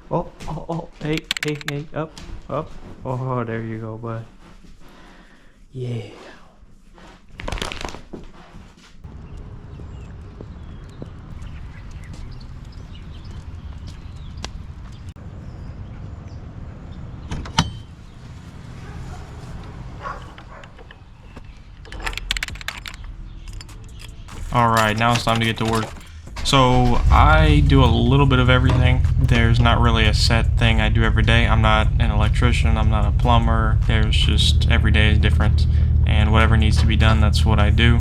Hey, up. Oh, there you go, bud. Yeah. Alright, now it's time to get to work. So, I do a little bit of everything. There's not really a set thing I do every day. I'm not an electrician, I'm not a plumber. There's just every day is different. And whatever needs to be done, that's what I do.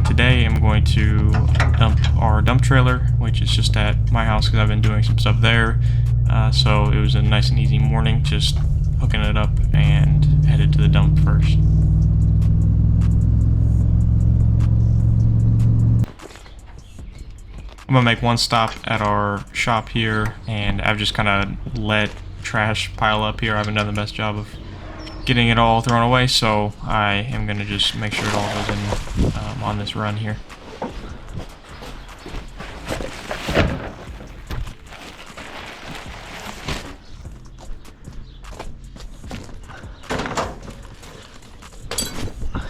Today am going to dump our dump trailer, which is just at my house because I've been doing some stuff there. So it was a nice and easy morning, just hooking it up and headed to the dump first. I'm gonna make one stop at our shop here, and I've just kind of let trash pile up here. I haven't done the best job of getting it all thrown away, so I am gonna just make sure it all goes in on this run here.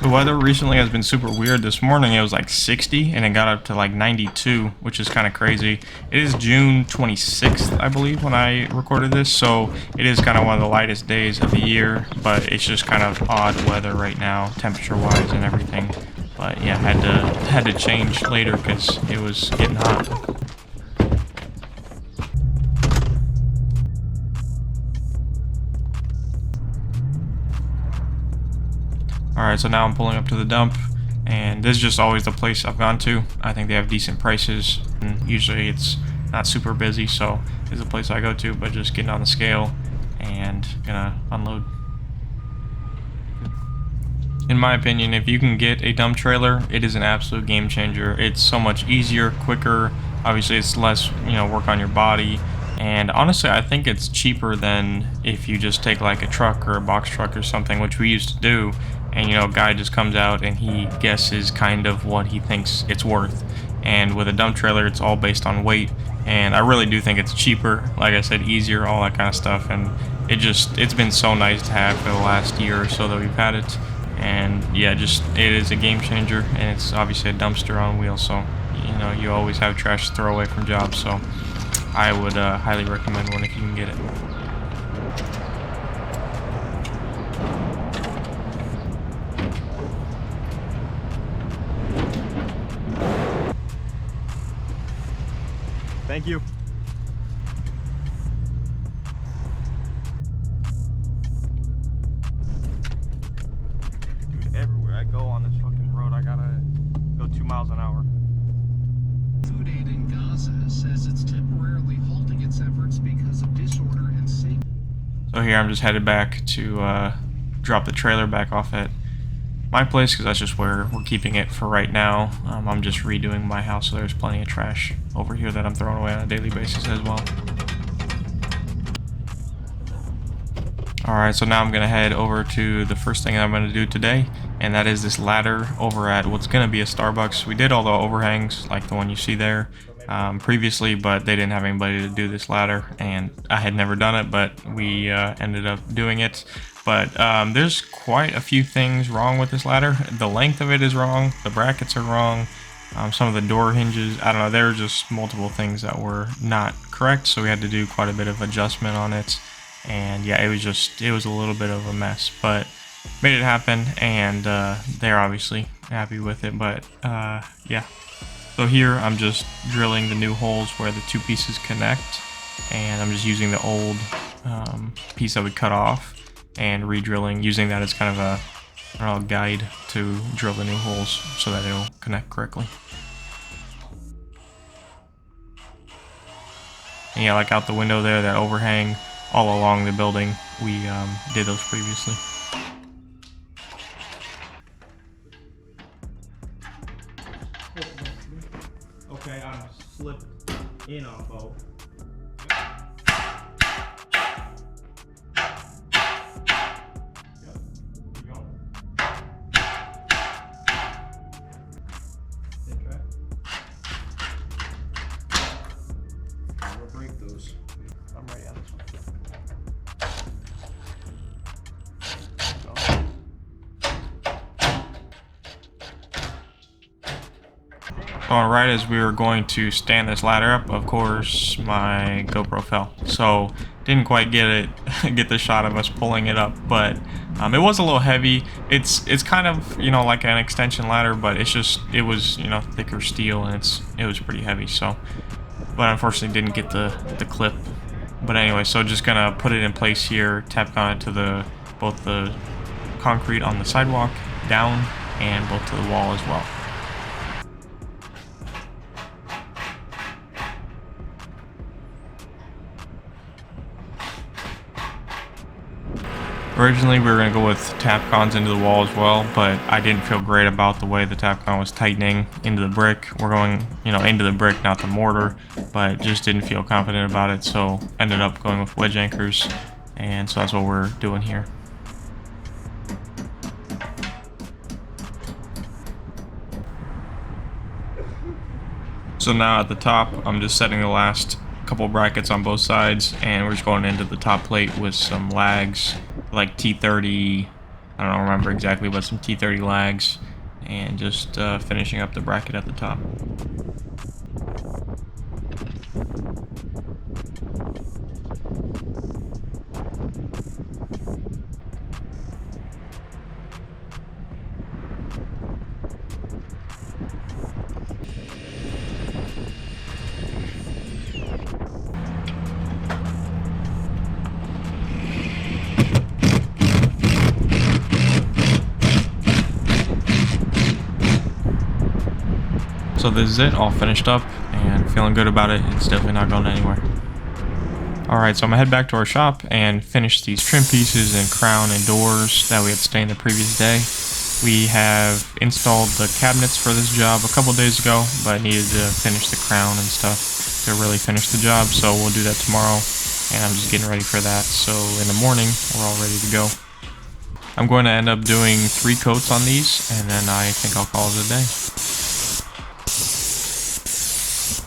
The weather recently has been super weird. This morning it was like 60 and it got up to like 92, which is kind of crazy. It is June 26th, I believe, when I recorded this, so it is kind of one of the lightest days of the year, but it's just kind of odd weather right now, temperature-wise and everything. But yeah, had to change later because it was getting hot. Alright, so now I'm pulling up to the dump, and this is just always the place I've gone to. I think they have decent prices, and usually it's not super busy, so it's a place I go to, but just getting on the scale and gonna unload. In my opinion, if you can get a dump trailer, it is an absolute game changer. It's so much easier, quicker. Obviously, it's less, work on your body. And honestly, I think it's cheaper than if you just take like a truck or a box truck or something, which we used to do. And a guy just comes out and he guesses kind of what he thinks it's worth. And with a dump trailer, it's all based on weight. And I really do think it's cheaper, like I said, easier, all that kind of stuff. And it's been so nice to have for the last year or so that we've had it. And yeah, it is a game changer, and it's obviously a dumpster on wheels, so you always have trash to throw away from jobs, so I would highly recommend one if you can get it. Thank you. Everywhere I go on this fucking road, I gotta go 2 miles an hour. Food aid in Gaza says it's temporarily halting its efforts because of disorder and safety. So here I'm just headed back to drop the trailer back off at my place because that's just where we're keeping it for right now. I'm just redoing my house, so there's plenty of trash over here that I'm throwing away on a daily basis as well. Alright, so now I'm going to head over to the first thing I'm going to do today, and that is this ladder over at what's going to be a Starbucks. We did all the overhangs, like the one you see there, previously, but they didn't have anybody to do this ladder, and I had never done it, but we ended up doing it. But there's quite a few things wrong with this ladder. The length of it is wrong, the brackets are wrong, some of the door hinges, I don't know, there were just multiple things that were not correct, so we had to do quite a bit of adjustment on it. And yeah, it was a little bit of a mess, but made it happen, and they're obviously happy with it. But yeah, so here I'm just drilling the new holes where the two pieces connect, and I'm just using the old piece that we cut off and re-drilling, using that as kind of a guide to drill the new holes so that it'll connect correctly. And yeah, like out the window there, that overhang all along the building, we did those previously. Okay, I'm slipped in on both. Break those. So right as we were going to stand this ladder up, of course, my GoPro fell. So didn't quite get it, get the shot of us pulling it up, but it was a little heavy. It's kind of, you know, like an extension ladder, but it was, you know, thicker steel, and it was pretty heavy. So, but unfortunately didn't get the clip. But anyway, so just gonna put it in place here, tap on it to both the concrete on the sidewalk down and both to the wall as well. Originally we were going to go with Tapcons into the wall as well, but I didn't feel great about the way the Tapcon was tightening into the brick. We're going, you know, into the brick, not the mortar, but just didn't feel confident about it, so ended up going with wedge anchors, and so that's what we're doing here. So now at the top, I'm just setting the last couple brackets on both sides, and we're just going into the top plate with some lags, like T30, I don't remember exactly, but some T30 lags, and just finishing up the bracket at the top. So this is it, all finished up and feeling good about it. It's definitely not going anywhere. Alright, so I'm gonna head back to our shop and finish these trim pieces and crown and doors that we had stained the previous day. We have installed the cabinets for this job a couple days ago, but needed to finish the crown and stuff to really finish the job, so we'll do that tomorrow, and I'm just getting ready for that. So in the morning, we're all ready to go. I'm going to end up doing 3 coats on these, and then I think I'll call it a day.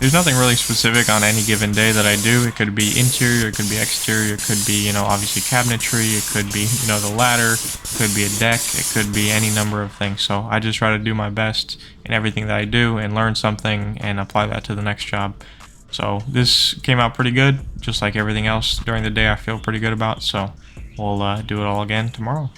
There's nothing really specific on any given day that I do. It could be interior, it could be exterior, it could be, you know, obviously cabinetry, it could be, you know, the ladder, it could be a deck, it could be any number of things. So I just try to do my best in everything that I do and learn something and apply that to the next job. So this came out pretty good, just like everything else during the day I feel pretty good about. So we'll do it all again tomorrow.